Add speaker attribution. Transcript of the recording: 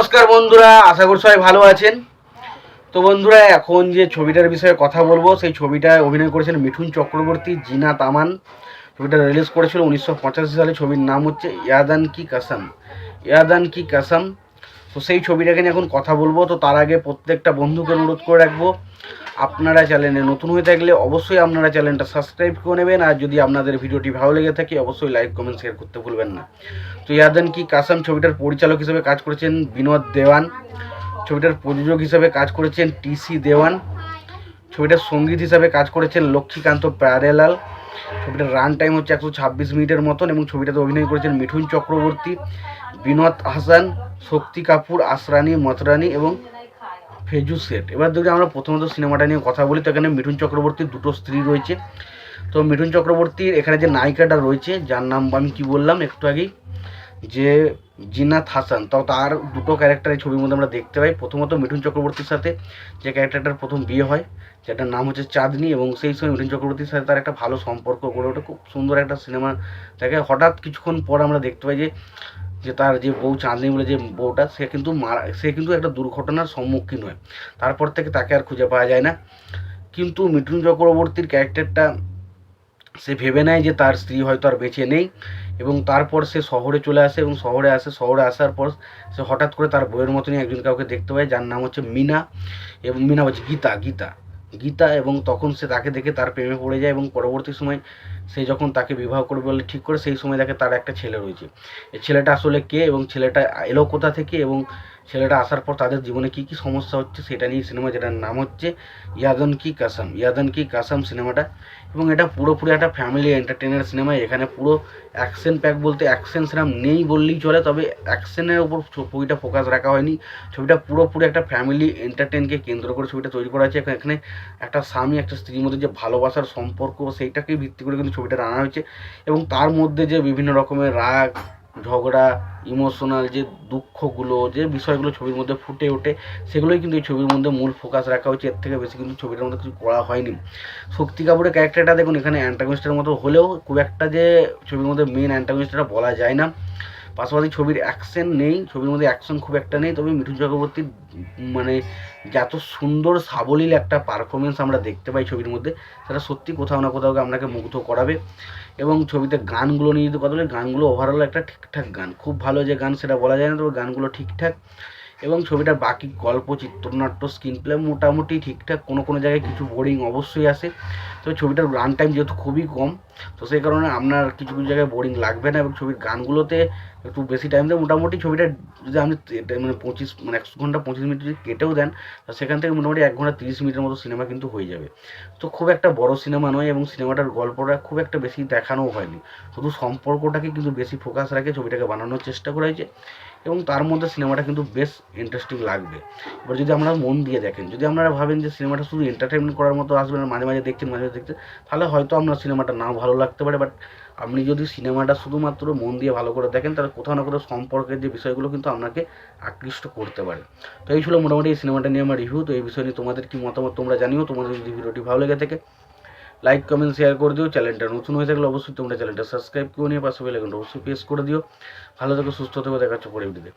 Speaker 1: নমস্কার বন্ধুরা, আশা করি সবাই ভালো আছেন। তো বন্ধুরা, এখন যে ছবিটার বিষয়ে কথা বলবো সেই ছবিটায় অভিনয় করেছেন মিঠুন চক্রবর্তী, জিনাত আমান। ছবিটা রিলিজ করেছিল 1985 সালে। ছবির নাম হচ্ছে ইয়াদান কি কাসাম। ইয়াদান কি কাসাম। তো সেই ছবিটাকে নিয়ে এখন কথা বলবো। তো তার আগে প্রত্যেকটা বন্ধুকে অনুরোধ করে রাখবো, আপনারা চ্যানেলে নতুন হয়ে থাকলে অবশ্যই আপনারা চ্যানেলটা সাবস্ক্রাইব করে নেবেন। আর যদি আপনাদের ভিডিওটি ভালো লেগে থাকে অবশ্যই লাইক কমেন্ট শেয়ার করতে ভুলবেন না। তো ইয়াদান কি কাসাম ছবিটার পরিচালক হিসেবে কাজ করেছেন বিনোদ দেওয়ান। ছবিটার প্রযোজক হিসেবে কাজ করেছেন টিসি দেওয়ান। ছবিটার সঙ্গীত হিসাবে কাজ করেছেন লক্ষ্মীকান্ত প্যারেলাল। ছবিটার রান টাইম হচ্ছে 126 মিনিটের মতন এবং ছবিটাতে অভিনয় করেছেন মিঠুন চক্রবর্তী, বিনোদ হাসান, শক্তি কাপুর, আসরানি মতরানি এবং ফেজু শেঠ। এবার যদি আমরা প্রথমত সিনেমাটা নিয়ে কথা বলি, তো এখানে মিঠুন চক্রবর্তীর দুটো স্ত্রী রয়েছে। তো মিঠুন চক্রবর্তীর এখানে যে নায়িকাটা রয়েছে, যার নাম আমি কি বললাম একটু আগেই, যে জিনাত হাসান, তো তার দুটো ক্যারেক্টার এই ছবির মধ্যে আমরা দেখতে পাই। প্রথমত মিঠুন চক্রবর্তীর সাথে যে ক্যারেক্টারটার প্রথম বিয়ে হয়, যেটার নাম হচ্ছে চাঁদনি, এবং সেই সময় মিঠুন চক্রবর্তীর সাথে তার একটা ভালো সম্পর্ক গড়ে ওঠে। খুব সুন্দর একটা সিনেমা দেখে। হঠাৎ কিছুক্ষণ পর আমরা দেখতে পাই যে যে তার যে বউ চাঁদনি বলে যে বউটা, সে কিন্তু একটা দুর্ঘটনার সম্মুখীন হয়। তারপর থেকে তাকে আর খুঁজে পাওয়া যায় না। কিন্তু মিঠুন চক্রবর্তীর ক্যারেক্টারটা, সে ভেবে নেয় যে তার স্ত্রী হয়তো আর বেঁচে নেই, এবং তারপর সে শহরে চলে আসে এবং শহরে আসার পর সে হঠাৎ করে তার বইয়ের মতনই একজন কাউকে দেখতে পায়, যার নাম হচ্ছে মিনা, এবং মিনা বলছে গীতা গীতা গীতা এবং তখন সে তাকে দেখে তার প্রেমে পড়ে যায়। এবং পরবর্তী সময় সে যখন তাকে বিবাহ করবে বলে ঠিক করে, সেই সময় দেখে তার একটা ছেলে রয়েছে। এই ছেলেটা আসলে কে এবং ছেলেটা এলো কোথা থেকে, এবং ছেলেটা আসার পর তাদের জীবনে কী কী সমস্যা হচ্ছে সেটা নিয়ে সিনেমা, যেটার নাম হচ্ছে ইয়াদান কি কাসাম। ইয়াদান কি কাসাম সিনেমাটা, এবং এটা পুরোপুরি একটা ফ্যামিলি এন্টারটেইনার সিনেমা। এখানে পুরো অ্যাকশন প্যাক, বলতে অ্যাকশন সিনেমা নেই বললেই চলে, তবে অ্যাকশনের ওপর ছবিটা ফোকাস রাখা হয়নি। ছবিটা পুরোপুরি একটা ফ্যামিলি এন্টারটেনকে কেন্দ্র করে ছবিটা তৈরি করা হয়েছে। এখানে একটা স্বামী একটা স্ত্রীর মধ্যে যে ভালোবাসার সম্পর্ক, সেইটাকেই ভিত্তি করে কিন্তু ছবিটা আনা হয়েছে। এবং তার মধ্যে যে বিভিন্ন রকমের রাগ, ঝগড়া, ইমোশনাল যে দুঃখগুলো, যে বিষয়গুলো ছবির মধ্যে ফুটে ওঠে, সেগুলোই কিন্তু এই ছবির মধ্যে মূল ফোকাস রাখা হয়েছে। এর থেকে বেশি কিন্তু ছবিটার মধ্যে কিছু করা হয়নি। শক্তি কাপুরের ক্যারেক্টারটা দেখুন, এখানে অ্যান্টাগনিস্টের মতো হলেও খুব একটা যে ছবির মধ্যে মেন অ্যান্টাগনিস্টটা বলা যায় না। পাশাপাশি ছবির অ্যাকশন নেই, ছবির মধ্যে অ্যাকশন খুব একটা নেই, তবে মিঠুন চক্রবর্তীর মানে যত সুন্দর সাবলীল একটা পারফরমেন্স আমরা দেখতে পাই ছবির মধ্যে, সেটা সত্যি কোথাও না কোথাও আপনাকে মুগ্ধ করাবে। এবং ছবিতে গানগুলো নিয়ে যদি কথা বলি, গানগুলো ওভারঅল একটা ঠিকঠাক গান, খুব ভালো যে গান সেটা বলা যায় না, তবে গানগুলো ঠিকঠাক। এবং ছবিটার বাকি গল্প, চিত্রনাট্য, স্ক্রিন প্লে মোটামুটি ঠিকঠাক। কোনো কোনো জায়গায় কিছু বোরিং অবশ্যই আসে, তবে ছবিটার রান টাইম যেহেতু খুবই কম, তো সেই কারণে আপনার কিছু কিছু জায়গায় বোরিং লাগবে না। এবং ছবির গানগুলোতে একটু বেশি টাইম দেয়। মোটামুটি ছবিটা যদি আপনি মানে 1 ঘন্টা 25 মিনিট যদি কেটেও দেন, সেখান থেকে মোটামুটি 1 ঘন্টা 30 মিনিটের মতো সিনেমা কিন্তু হয়ে যাবে। তো খুব একটা বড় সিনেমা নয়, এবং সিনেমাটার গল্পটা খুব একটা বেশি দেখানোও হয়নি। শুধু সম্পর্কটাকে কিন্তু বেশি ফোকাস রাখে ছবিটাকে বানানোর চেষ্টা করা হয়েছে, এবং তার মধ্যে সিনেমাটা কিন্তু বেশ ইন্টারেস্টিং লাগবে। এবার যদি আপনারা মন দিয়ে দেখেন, যদি আপনারা ভাবেন যে সিনেমাটা শুধু এন্টারটেনমেন্ট করার মতো আসবে না, মাঝে মাঝে দেখছেন তাহলে হয়তো আপনার সিনেমাটা নাও ভালো লাগতে পারে। বাট আপনি যদি সিনেমাটা শুধুমাত্র মন দিয়ে ভালো করে দেখেন, তাহলে কোথাও না কোথাও সম্পর্কের যে বিষয়গুলো কিন্তু আপনাকে আকৃষ্ট করতে পারে। তো এই ছিল মোটামুটি এই সিনেমাটা নিয়ে আমার রিভিউ। তো এই বিষয় নিয়ে তোমাদের কি মতামত তোমরা জানিও। তোমাদের যদি ভিডিওটি ভালো লেগে থাকে লাইক কমেন্ট শেয়ার করে দিও। চ্যানেলটা নতুন হয়ে থাকলে অবশ্যই তোমরা চ্যানেলটা সাবস্ক্রাইব করে নিয়ে পাশে বেল আইকনটা অবশ্যই প্রেস করে দিও। ভালো থেকো, সুস্থ থেকো, দেখা হচ্ছে পরের ভিডিওতে।